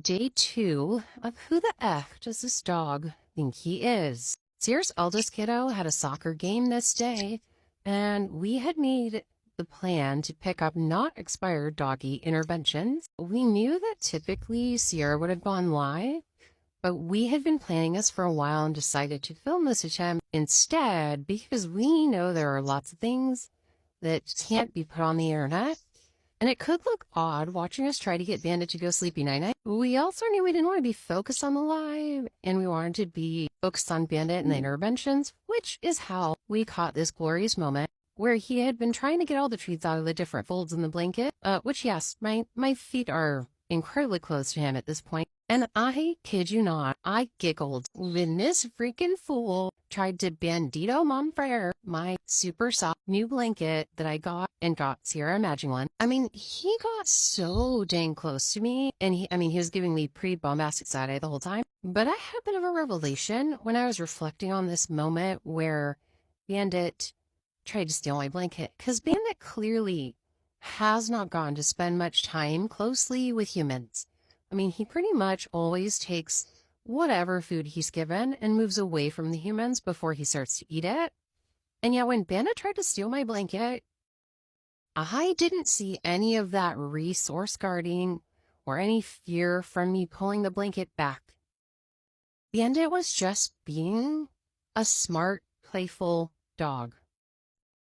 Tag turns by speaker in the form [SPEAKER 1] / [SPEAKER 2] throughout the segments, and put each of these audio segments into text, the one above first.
[SPEAKER 1] Day 2 of Who the F Does This Dog Think He Is? Sierra's eldest kiddo had a soccer game this day, and we had made the plan to pick up not expired doggy interventions. We knew that typically Sierra would have gone live, but we had been planning this for a while and decided to film this attempt instead because we know there are lots of things that can't be put on the internet. And it could look odd watching us try to get Bandit to go sleepy night-night. We also knew we didn't want to be focused on the live, and we wanted to be focused on Bandit and the interventions, which is how we caught this glorious moment where he had been trying to get all the treats out of the different folds in the blanket, which, yes, my feet are incredibly close to him at this point. And I kid you not, I giggled when this freaking fool tried to Bandito Mom Frere, my super soft new blanket that I got Sierra a matching one. I mean, he got so dang close to me, and he was giving me pretty bombastic side eye the whole time. But I had a bit of a revelation when I was reflecting on this moment where Bandit tried to steal my blanket, because Bandit clearly has not gone to spend much time closely with humans. I mean, he pretty much always takes whatever food he's given and moves away from the humans before he starts to eat it. And yet when Bandit tried to steal my blanket, I didn't see any of that resource guarding or any fear from me pulling the blanket back. Bandit was just being a smart, playful dog.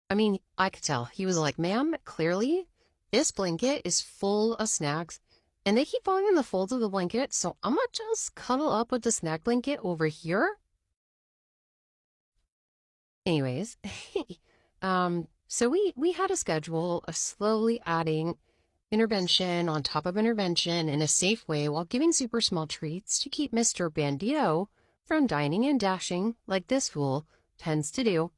[SPEAKER 1] I mean, I could tell. He was like, ma'am, clearly this blanket is full of snacks and they keep falling in the folds of the blanket, so I'm gonna just cuddle up with the snack blanket over here. Anyways, so we had a schedule of slowly adding intervention on top of intervention in a safe way while giving super small treats to keep Mr. Bandito from dining and dashing like this fool tends to do.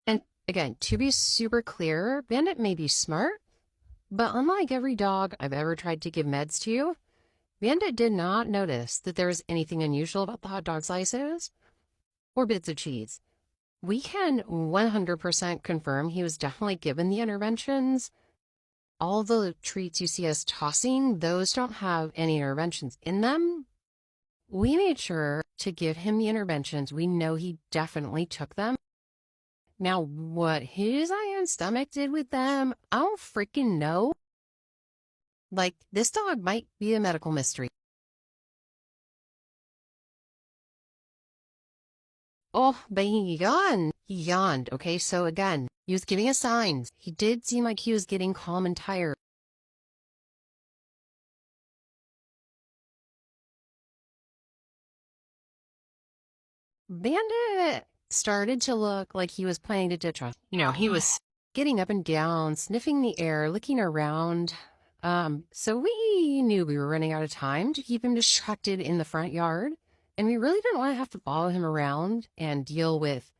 [SPEAKER 1] And again, to be super clear, Bandit may be smart, but unlike every dog I've ever tried to give meds to, Bandit did not notice that there was anything unusual about the hot dog slices or bits of cheese. We can 100% confirm he was definitely given the interventions. All the treats you see us tossing, those don't have any interventions in them. We made sure to give him the interventions. We know he definitely took them. Now, what his iron stomach did with them, I don't freaking know. Like, this dog might be a medical mystery. Oh, but he yawned. He yawned, okay? So again, he was giving us signs. He did seem like he was getting calm and tired. Bandit started to look like he was planning to ditch us. You know, he was getting up and down, sniffing the air, looking around. So we knew we were running out of time to keep him distracted in the front yard. And we really didn't want to have to follow him around and deal with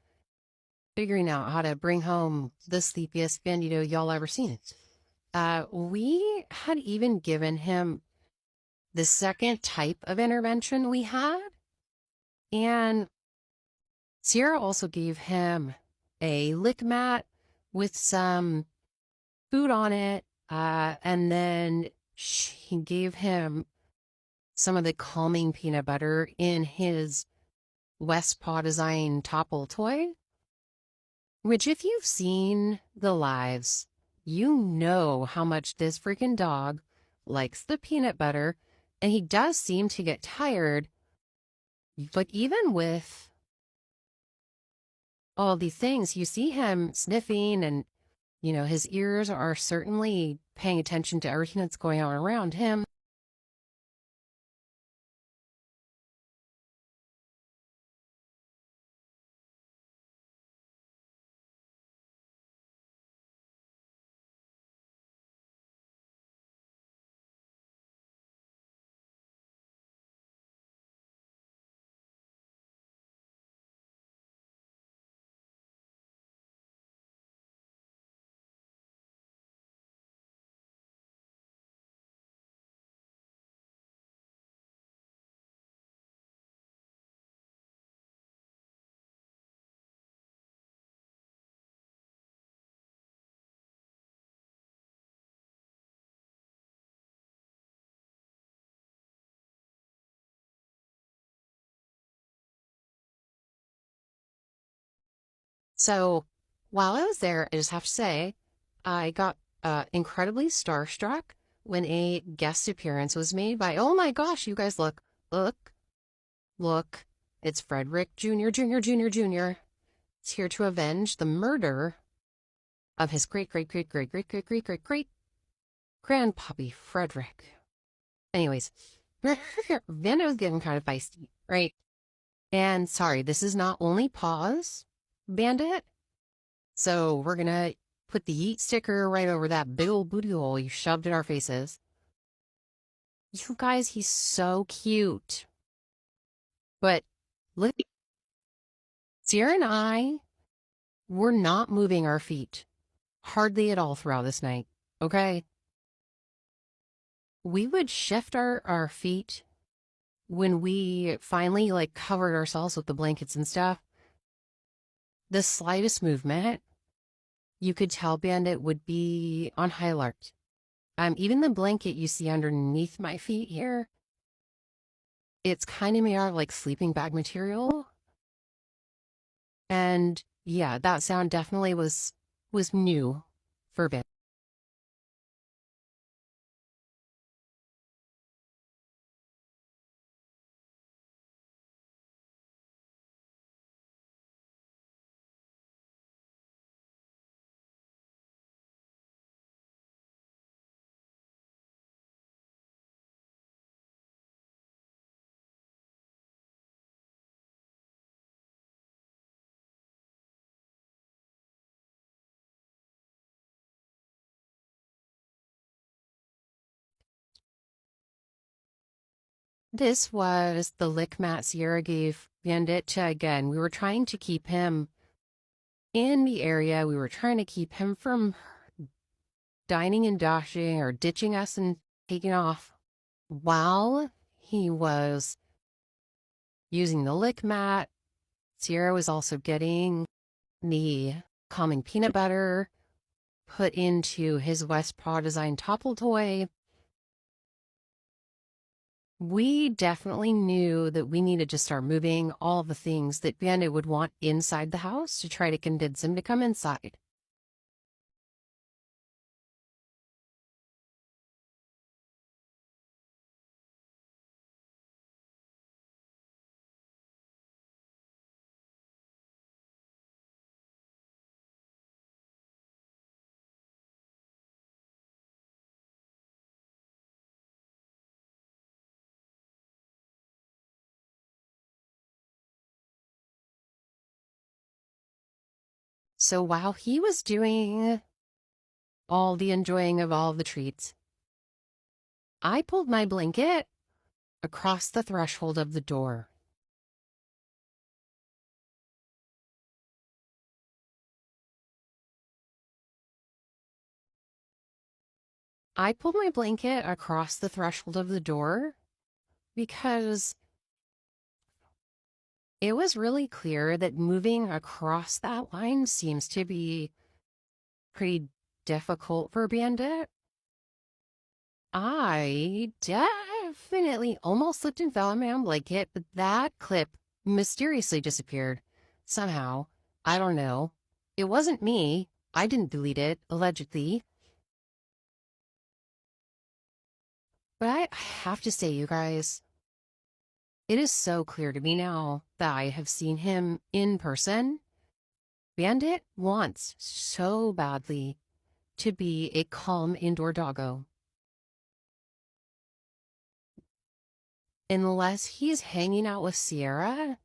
[SPEAKER 1] figuring out how to bring home the sleepiest bandito y'all ever seen. We had even given him the second type of intervention we had. And Sierra also gave him a lick mat with some food on it. And then she gave him some of the calming peanut butter in his West Paw Design Topple toy, which if you've seen the lives, you know how much this freaking dog likes the peanut butter, and he does seem to get tired. But even with all these things, you see him sniffing and, you know, his ears are certainly paying attention to everything that's going on around him. So while I was there, I just have to say, I got incredibly starstruck when a guest appearance was made by, oh my gosh, you guys look, look, it's Frederick Jr. It's here to avenge the murder of his great grandpappy Frederick. Anyways, Bandit was getting kind of feisty, right? And sorry, this is not only pause, Bandit. So we're gonna put the yeet sticker right over that big old booty hole you shoved in our faces. You guys, he's so cute. But look, Sierra and I were not moving our feet hardly at all throughout this night, okay? We would shift our feet when we finally like covered ourselves with the blankets and stuff. The slightest movement, you could tell Bandit would be on high alert. Even the blanket you see underneath my feet here, it's kind of made out of like sleeping bag material. And yeah, that sound definitely was new for Bandit. This was the lick mat Sierra gave Bandit to, again, we were trying to keep him in the area. We were trying to keep him from dining and dashing or ditching us and taking off. While he was using the lick mat, Sierra was also getting the calming peanut butter put into his West Paw design topple toy. We definitely knew that we needed to start moving all the things that Bandit would want inside the house to try to convince him to come inside. So while he was doing all the enjoying of all the treats, I pulled my blanket across the threshold of the door. I pulled my blanket across the threshold of the door because it was really clear that moving across that line seems to be pretty difficult for Bandit. I definitely almost slipped and fell on my own blanket, but that clip mysteriously disappeared. Somehow. I don't know. It wasn't me. I didn't delete it, allegedly. But I have to say, you guys, it is so clear to me now that I have seen him in person. Bandit wants so badly to be a calm indoor doggo. Unless he's hanging out with Sierra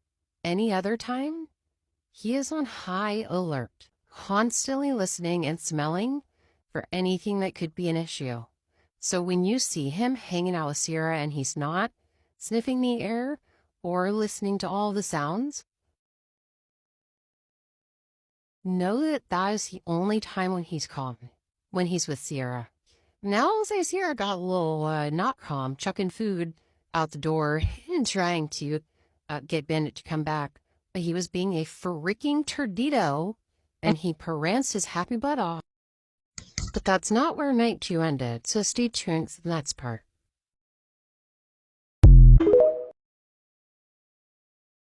[SPEAKER 1] any other time, he is on high alert, constantly listening and smelling for anything that could be an issue. So when you see him hanging out with Sierra and he's not sniffing the air or listening to all the sounds, know that that is the only time when he's calm, when he's with Sierra. Now I'll say Sierra got a little not calm, chucking food out the door and trying to get Bandit to come back. But he was being a freaking turdito, and he pranced his happy butt off. But that's not where night 2 ended, so stay tuned for the next part.